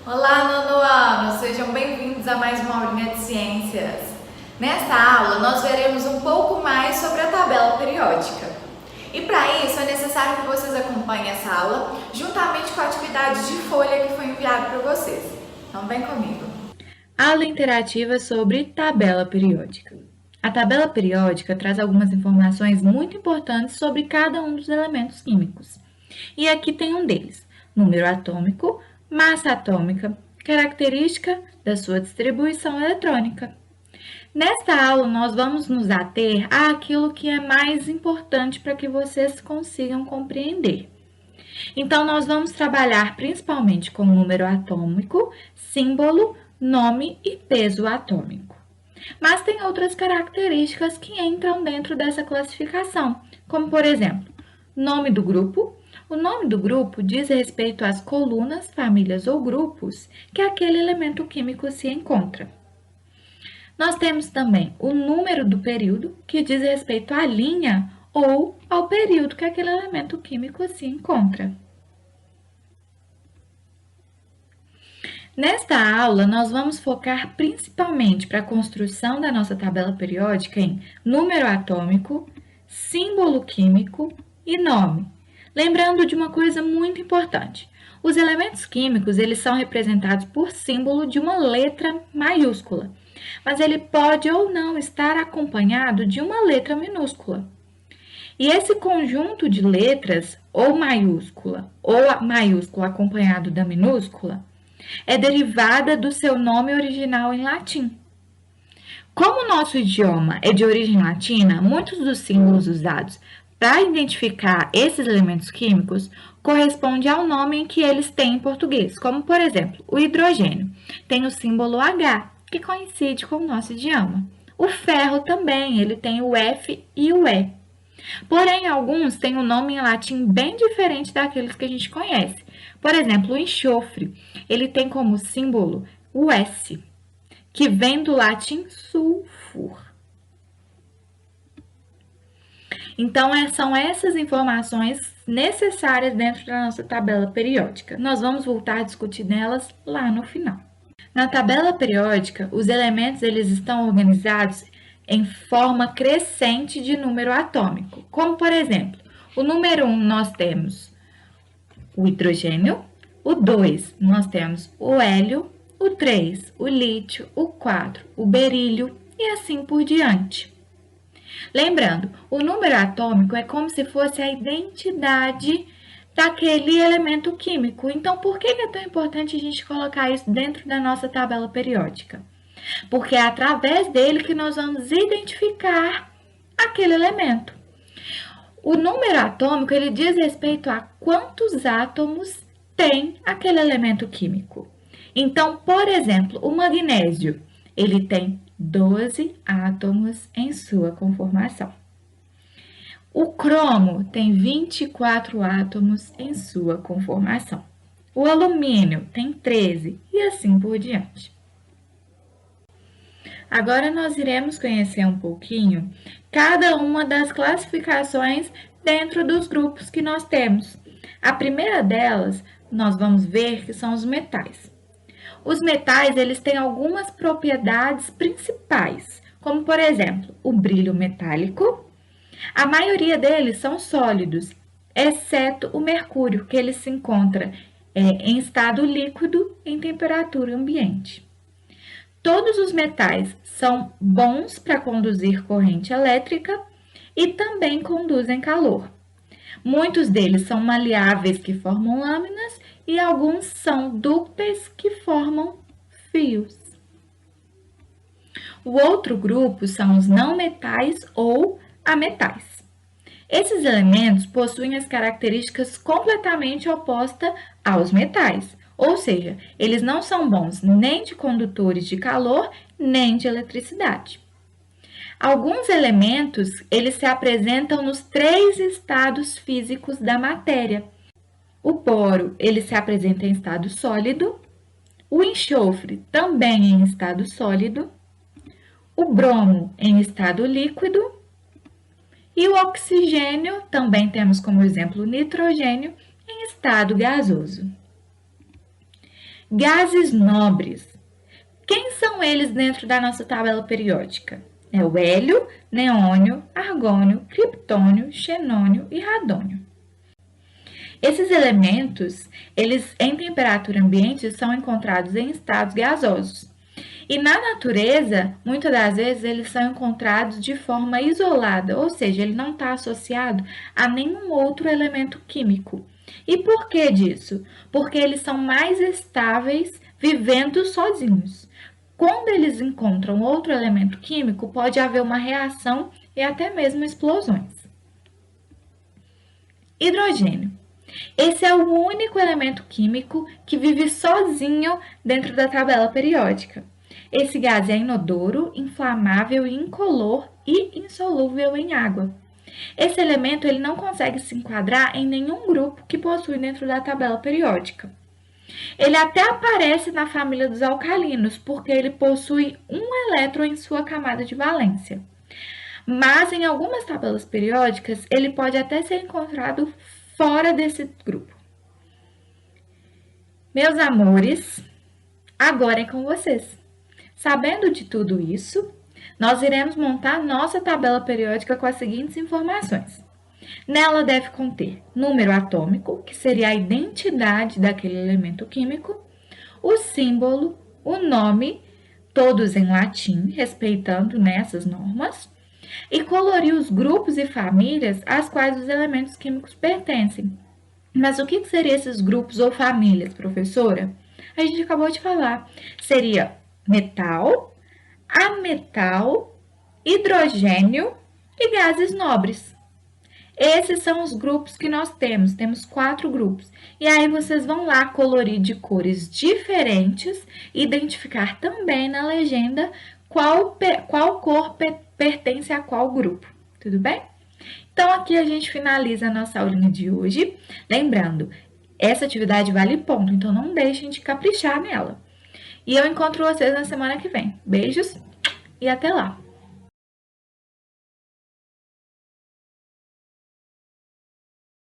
Olá, nono ano! Sejam bem-vindos a mais uma aulinha de ciências. Nesta aula, nós veremos um pouco mais sobre a tabela periódica. E para isso, é necessário que vocês acompanhem essa aula juntamente com a atividade de folha que foi enviada para vocês. Então, vem comigo. Aula interativa sobre tabela periódica. A tabela periódica traz algumas informações muito importantes sobre cada um dos elementos químicos. E aqui tem um deles: número atômico, massa atômica, característica da sua distribuição eletrônica. Nesta aula, nós vamos nos ater àquilo que é mais importante para que vocês consigam compreender. Então, nós vamos trabalhar principalmente com o número atômico, símbolo, nome e peso atômico. Mas tem outras características que entram dentro dessa classificação, como por exemplo, nome do grupo. O nome do grupo diz respeito às colunas, famílias ou grupos que aquele elemento químico se encontra. Nós temos também o número do período, que diz respeito à linha ou ao período que aquele elemento químico se encontra. Nesta aula, nós vamos focar principalmente para a construção da nossa tabela periódica em número atômico, símbolo químico e nome. Lembrando de uma coisa muito importante. Os elementos químicos, eles são representados por símbolo de uma letra maiúscula, mas ele pode ou não estar acompanhado de uma letra minúscula. E esse conjunto de letras, ou a maiúscula acompanhado da minúscula, é derivada do seu nome original em latim. Como o nosso idioma é de origem latina, muitos dos símbolos usados para identificar esses elementos químicos correspondem ao nome em que eles têm em português, como, por exemplo, o hidrogênio tem o símbolo H, que coincide com o nosso idioma. O ferro também, ele tem o F e o E. Porém, alguns têm um nome em latim bem diferente daqueles que a gente conhece. Por exemplo, o enxofre, ele tem como símbolo o S, que vem do latim sulfur. Então, são essas informações necessárias dentro da nossa tabela periódica. Nós vamos voltar a discutir nelas lá no final. Na tabela periódica, os elementos eles estão organizados em forma crescente de número atômico. Como, por exemplo, o número 1 nós temos o hidrogênio, o 2 nós temos o hélio, o 3 o lítio, o 4 o berílio e assim por diante. Lembrando, o número atômico é como se fosse a identidade daquele elemento químico. Então, por que é tão importante a gente colocar isso dentro da nossa tabela periódica? Porque é através dele que nós vamos identificar aquele elemento. O número atômico, ele diz respeito a quantos átomos tem aquele elemento químico. Então, por exemplo, o magnésio, ele tem 12 átomos em sua conformação. O cromo tem 24 átomos em sua conformação. O alumínio tem 13 e assim por diante. Agora nós iremos conhecer um pouquinho cada uma das classificações dentro dos grupos que nós temos. A primeira delas, nós vamos ver que são os metais. Os metais, eles têm algumas propriedades principais, como por exemplo, o brilho metálico. A maioria deles são sólidos, exceto o mercúrio, que ele se encontra em estado líquido em temperatura ambiente. Todos os metais são bons para conduzir corrente elétrica e também conduzem calor. Muitos deles são maleáveis, que formam lâminas, e alguns são dúcteis, que formam fios. O outro grupo são os não metais ou ametais. Esses elementos possuem as características completamente opostas aos metais, ou seja, eles não são bons nem de condutores de calor, nem de eletricidade. Alguns elementos, eles se apresentam nos 3 estados físicos da matéria. O boro, ele se apresenta em estado sólido, o enxofre também em estado sólido, o bromo em estado líquido e o oxigênio, também temos como exemplo o nitrogênio, em estado gasoso. Gases nobres. Quem são eles dentro da nossa tabela periódica? É o hélio, neônio, argônio, criptônio, xenônio e radônio. Esses elementos, eles em temperatura ambiente são encontrados em estados gasosos. E na natureza, muitas das vezes, eles são encontrados de forma isolada, ou seja, ele não está associado a nenhum outro elemento químico. E por que disso? Porque eles são mais estáveis vivendo sozinhos. Quando eles encontram outro elemento químico, pode haver uma reação e até mesmo explosões. Hidrogênio. Esse é o único elemento químico que vive sozinho dentro da tabela periódica. Esse gás é inodoro, inflamável e incolor e insolúvel em água. Esse elemento ele não consegue se enquadrar em nenhum grupo que possui dentro da tabela periódica. Ele até aparece na família dos alcalinos, porque ele possui um elétron em sua camada de valência. Mas em algumas tabelas periódicas, ele pode até ser encontrado fora desse grupo. Meus amores, agora é com vocês. Sabendo de tudo isso, nós iremos montar nossa tabela periódica com as seguintes informações. Nela deve conter número atômico, que seria a identidade daquele elemento químico, o símbolo, o nome, todos em latim, respeitando essas normas, e colorir os grupos e famílias às quais os elementos químicos pertencem. Mas o que seriam esses grupos ou famílias, professora? A gente acabou de falar. Seria metal, ametal, hidrogênio e gases nobres. Esses são os grupos que nós temos 4 grupos. E aí vocês vão lá colorir de cores diferentes, identificar também na legenda qual cor pertence a qual grupo, tudo bem? Então, aqui a gente finaliza a nossa aulinha de hoje. Lembrando, essa atividade vale ponto, então não deixem de caprichar nela. E eu encontro vocês na semana que vem. Beijos e até lá!